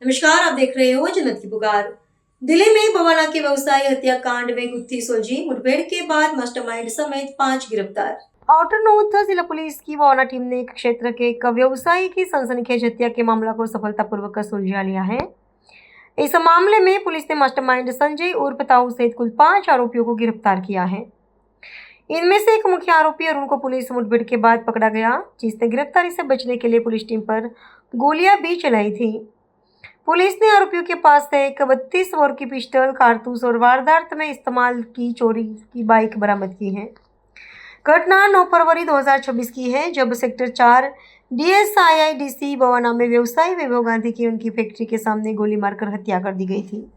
नमस्कार, आप देख रहे हो जन्नत की पुकार। दिल्ली में बवाना के व्यवसायी हत्याकांड में गुत्थी सुलझी। मुठभेड़ के बाद मास्टरमाइंड समेत 5 गिरफ्तार। आउटर नॉर्थ जिला पुलिस की बवाना टीम ने क्षेत्र के एक व्यवसायी की सनसनीखेज हत्या के मामला को सफलतापूर्वक सुलझा लिया है। इस मामले में पुलिस ने मास्टरमाइंड संजय उर्फ ताऊ सहित कुल 5 आरोपियों को गिरफ्तार किया है। इनमें से एक मुख्य आरोपी अरुण को पुलिस मुठभेड़ के बाद पकड़ा गया, जिसने गिरफ्तारी से बचने के लिए पुलिस टीम पर गोलियां भी चलाई थी। पुलिस ने आरोपियों के पास से एक 32 बोर की पिस्टल, कारतूस और वारदात में इस्तेमाल की चोरी की बाइक बरामद की है। घटना 9 फरवरी 2026 की है, जब सेक्टर 4 DSIIDC बवाना में व्यवसायी वैभव गांधी की उनकी फैक्ट्री के सामने गोली मारकर हत्या कर दी गई थी।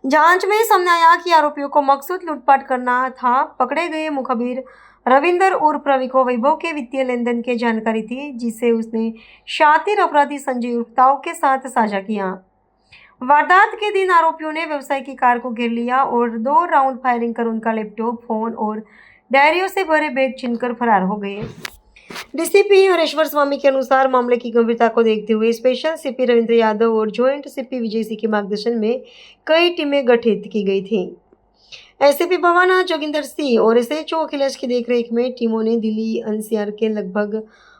जांच में सामने आया कि आरोपियों को मकसूद लूटपाट करना था। पकड़े गए मुखबिर रविंदर उर्फ रवि को वैभव के वित्तीय लेनदेन की जानकारी थी, जिसे उसने शातिर अपराधी संजय उर्फ ताऊ के साथ साझा किया। वारदात के दिन आरोपियों ने व्यवसायी की कार को घेर लिया और 2 राउंड फायरिंग कर उनका लैपटॉप, फोन और डायरियों से भरे बैग छीनकर फरार हो गए। डीसीपी हरेश्वर स्वामी के अनुसार मामले की गंभीरता को देखते हुए स्पेशल सीपी रविंद्र यादव और ज्वाइंट सीपी विजय सिंह के मार्गदर्शन में कई टीमें गठित की गई थी। एसपी बवाना जोगिंदर सिंह और एसएचओ अखिलेश की देखरेख में टीमों ने दिल्ली एनसीआर के लगभग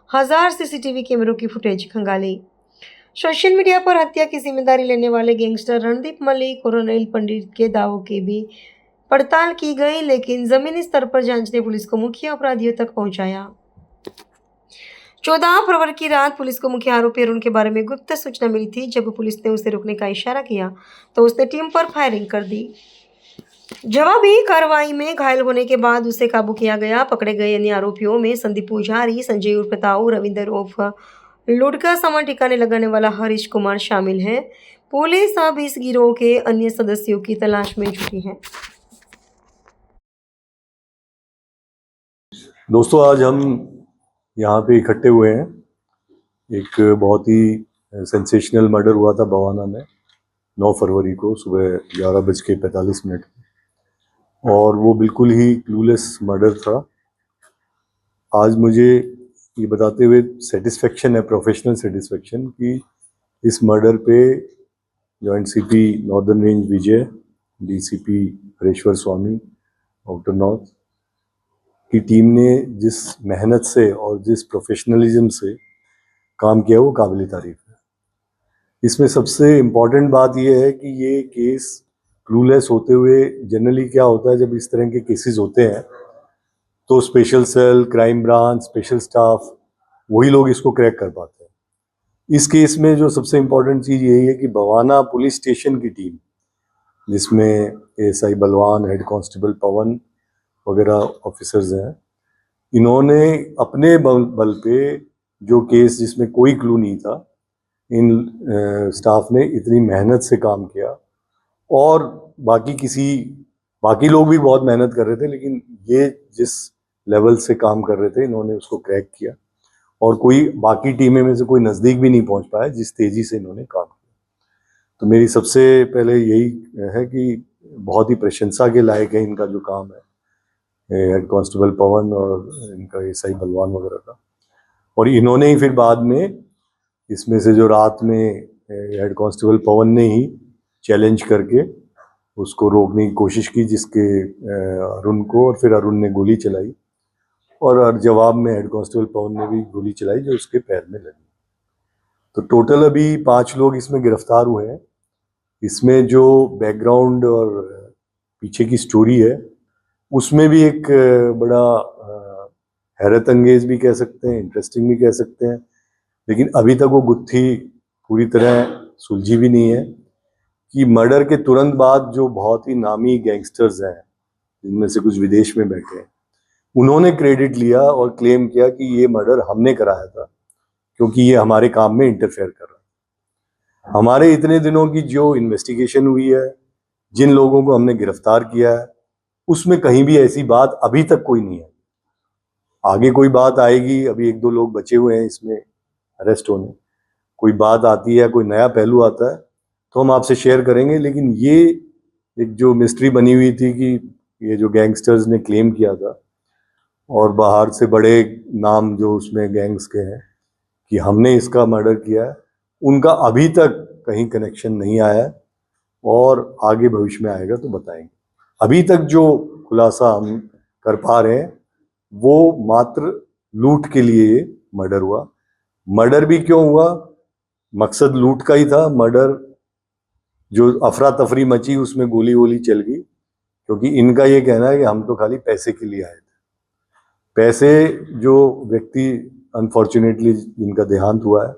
1000 सीसीटीवी कैमरों की फुटेज खंगाली। सोशल मीडिया पर हत्या की जिम्मेदारी लेने वाले गैंगस्टर रणदीप मलिक और अनिल पंडित के दावों की भी पड़ताल की गई, लेकिन जमीनी स्तर पर जांच ने पुलिस को मुख्य अपराधियों तक पहुंचाया। 14 फरवरी की रात पुलिस को मुख्य आरोपी अरुण के बारे में गुप्त सूचना मिली थी। जब पुलिस ने उसे रोकने का इशारा किया तो उसने टीम पर फायरिंग कर दी। जवाबी कार्रवाई में घायल होने के बाद उसे काबू किया गया। पकड़े गए अन्य आरोपियों में संदीप पुजारी, संजय उर्फ ताऊ, रविंदर उर्फ लुड़का सामान ठिकाने लगाने वाला हरीश कुमार शामिल है। पुलिस अब इस गिरोह के अन्य सदस्यों की तलाश में जुटी है। दोस्तों, आज हम यहाँ पे इकट्ठे हुए हैं। एक बहुत ही सेंसेशनल मर्डर हुआ था बवाना में 9 फरवरी को सुबह 11:45 और वो बिल्कुल ही क्लूलेस मर्डर था। आज मुझे ये बताते हुए सेटिस्फेक्शन है, प्रोफेशनल सेटिस्फेक्शन, कि इस मर्डर पे जॉइंट सीपी नॉर्दर्न रेंज विजय, डीसीपी हरेश्वर स्वामी आउटर नॉर्थ की टीम ने जिस मेहनत से और जिस प्रोफेशनलिज्म से काम किया वो काबिल तारीफ है। इसमें सबसे इम्पॉर्टेंट बात यह है कि ये केस क्लूलेस होते हुए, जनरली क्या होता है जब इस तरह के केसेस होते हैं तो special cell, crime branch, special staff, वही लोग इसको क्रैक कर पाते हैं। इस केस में जो सबसे इम्पॉर्टेंट चीज़ यही है कि बवाना पुलिस स्टेशन की टीम, जिसमें एएसआई बलवान, हेड कांस्टेबल पवन वगैरह ऑफिसर्स हैं, इन्होंने अपने बल पे जो केस जिसमें कोई क्लू नहीं था, इन स्टाफ ने इतनी मेहनत से काम किया। और बाकी लोग भी बहुत मेहनत कर रहे थे, लेकिन ये जिस लेवल से काम कर रहे थे इन्होंने उसको क्रैक किया और कोई बाकी टीमें में से कोई नज़दीक भी नहीं पहुंच पाया जिस तेज़ी से इन्होंने काम किया। तो मेरी सबसे पहले यही है कि बहुत ही प्रशंसा के लायक है इनका जो काम है, हेड कांस्टेबल पवन और इनका एएसआई बलवान वगैरह का। और इन्होंने ही फिर बाद में इसमें से जो रात में हेड कांस्टेबल पवन ने ही चैलेंज करके उसको रोकने की कोशिश की, जिसके अरुण को, और फिर अरुण ने गोली चलाई और जवाब में हेड कांस्टेबल पवन ने भी गोली चलाई जो उसके पैर में लगी। तो टोटल अभी 5 लोग इसमें गिरफ्तार हुए हैं। इसमें जो बैकग्राउंड और पीछे की स्टोरी है उसमें भी एक बड़ा हैरत अंगेज भी कह सकते हैं, इंटरेस्टिंग भी कह सकते हैं, लेकिन अभी तक वो गुत्थी पूरी तरह सुलझी भी नहीं है कि मर्डर के तुरंत बाद जो बहुत ही नामी गैंगस्टर्स हैं, जिनमें से कुछ विदेश में बैठे हैं, उन्होंने क्रेडिट लिया और क्लेम किया कि ये मर्डर हमने कराया था क्योंकि ये हमारे काम में इंटरफेयर कर रहा है। हमारे इतने दिनों की जो इन्वेस्टिगेशन हुई है, जिन लोगों को हमने गिरफ्तार किया है, उसमें कहीं भी ऐसी बात अभी तक कोई नहीं है। आगे कोई बात आएगी, अभी 1-2 लोग बचे हुए हैं इसमें अरेस्ट होने, कोई बात आती है, कोई नया पहलू आता है तो हम आपसे शेयर करेंगे। लेकिन ये एक जो मिस्ट्री बनी हुई थी कि ये जो गैंगस्टर्स ने क्लेम किया था और बाहर से बड़े नाम जो उसमें गैंग्स के हैं कि हमने इसका मर्डर किया है, उनका अभी तक कहीं कनेक्शन नहीं आया है और आगे भविष्य में आएगा तो बताएंगे। अभी तक जो खुलासा हम कर पा रहे हैं वो मात्र लूट के लिए मर्डर हुआ। मर्डर भी क्यों हुआ? मकसद लूट का ही था। मर्डर जो अफरा तफरी मची उसमें गोली वोली चल गई, क्योंकि इनका ये कहना है कि हम तो खाली पैसे के लिए आए थे। पैसे जो व्यक्ति अनफॉर्चुनेटली जिनका देहांत हुआ है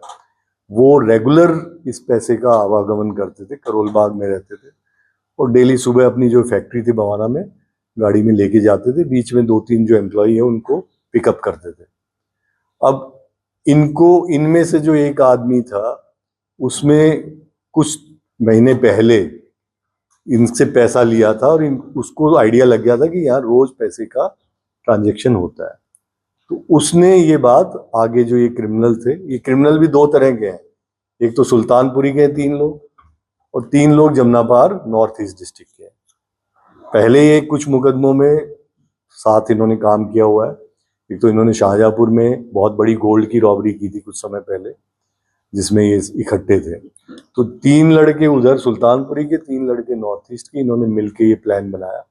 वो रेगुलर इस पैसे का आवागमन करते थे, करोल बाग में रहते थे और डेली सुबह अपनी जो फैक्ट्री थी बवाना में गाड़ी में लेके जाते थे। बीच में 2-3 जो एम्प्लॉई है उनको पिकअप करते थे। अब इनको इनमें से जो एक आदमी था उसमें कुछ महीने पहले इनसे पैसा लिया था और उसको आइडिया लग गया था कि यहाँ रोज पैसे का ट्रांजैक्शन होता है। तो उसने ये बात आगे जो ये क्रिमिनल थे, ये क्रिमिनल भी 2 तरह के हैं, एक तो सुल्तानपुरी के 3 लोग और 3 लोग जमनापार नॉर्थ ईस्ट डिस्ट्रिक्ट के हैं। पहले ये कुछ मुकदमों में साथ इन्होंने काम किया हुआ है। एक तो इन्होंने शाहजहांपुर में बहुत बड़ी गोल्ड की रॉबरी की थी कुछ समय पहले, जिसमें ये इकट्ठे थे। तो 3 लड़के उधर सुल्तानपुरी के, 3 लड़के नॉर्थ ईस्ट के, इन्होंने मिलकर ये प्लान बनाया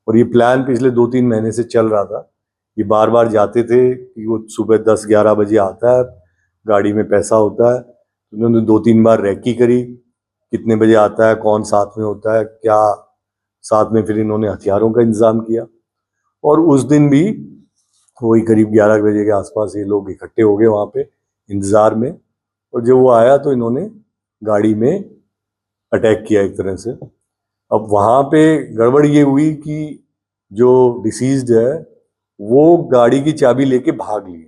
और ये प्लान पिछले 2-3 महीने से चल रहा था। ये बार बार जाते थे कि वो सुबह 10-11 बजे आता है, गाड़ी में पैसा होता है। उन्होंने 2-3 बार रैकी करी, कितने बजे आता है, कौन साथ में होता है, क्या साथ में। फिर इन्होंने हथियारों का इंतजाम किया और उस दिन भी वही करीब 11 बजे के आसपास ये लोग इकट्ठे हो गए वहाँ पे इंतजार में। और जब वो आया तो इन्होंने गाड़ी में अटैक किया एक तरह से। अब वहाँ पे गड़बड़ ये हुई कि जो डिसीज्ड है वो गाड़ी की चाबी लेके भाग लिए।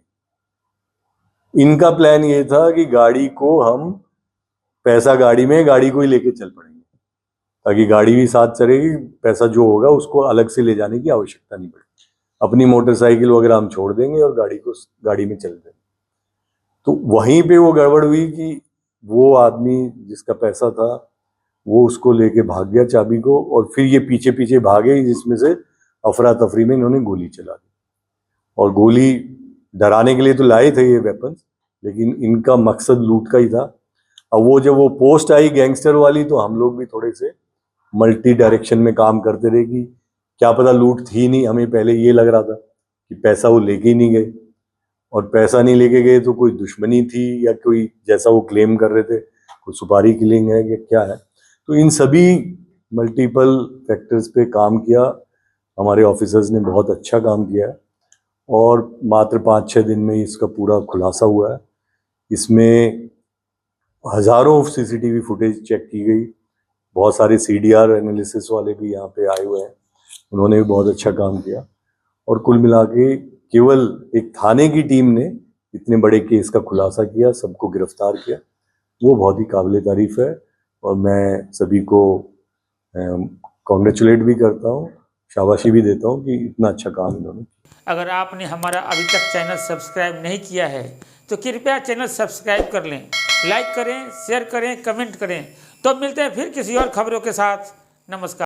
इनका प्लान ये था कि गाड़ी को हम पैसा गाड़ी में, गाड़ी को ही लेके चल पड़ेंगे ताकि गाड़ी भी साथ चलेगी, पैसा जो होगा उसको अलग से ले जाने की आवश्यकता नहीं पड़ेगी। अपनी मोटरसाइकिल वगैरह हम छोड़ देंगे और गाड़ी को गाड़ी में चल देंगे। तो वहीं पे वो गड़बड़ हुई कि वो आदमी जिसका पैसा था वो उसको लेके भाग गया चाबी को, और फिर ये पीछे पीछे भागे, जिसमें से अफरा तफरी में इन्होंने गोली चला दी। और गोली डराने के लिए तो लाए थे ये वेपन्स, लेकिन इनका मकसद लूट का ही था। अब वो जब वो पोस्ट आई गैंगस्टर वाली तो हम लोग भी थोड़े से मल्टी डायरेक्शन में काम करते रहे कि क्या पता लूट थी नहीं। हमें पहले ये लग रहा था कि पैसा वो लेके ही नहीं गए, और पैसा नहीं लेके गए तो कोई दुश्मनी थी या कोई, जैसा वो क्लेम कर रहे थे, कोई सुपारी किलिंग है या क्या है। तो इन सभी मल्टीपल फैक्टर्स पे काम किया। हमारे ऑफिसर्स ने बहुत अच्छा काम किया है और मात्र 5-6 दिन में इसका पूरा खुलासा हुआ है। इसमें हजारों सीसीटीवी फुटेज चेक की गई, बहुत सारे सीडीआर एनालिसिस वाले भी यहाँ पे आए हुए हैं, उन्होंने भी बहुत अच्छा काम किया। और कुल मिला के केवल एक थाने की टीम ने इतने बड़े केस का खुलासा किया, सबको गिरफ्तार किया, वो बहुत ही काबिल तारीफ है। और मैं सभी को कॉन्ग्रेचुलेट भी करता हूँ, शाबाशी भी देता हूँ कि इतना अच्छा काम इन्होंने। अगर आपने हमारा अभी तक चैनल सब्सक्राइब नहीं किया है तो कृपया चैनल सब्सक्राइब कर लें, लाइक करें, शेयर करें, कमेंट करें। तो मिलते हैं फिर किसी और खबरों के साथ। नमस्कार।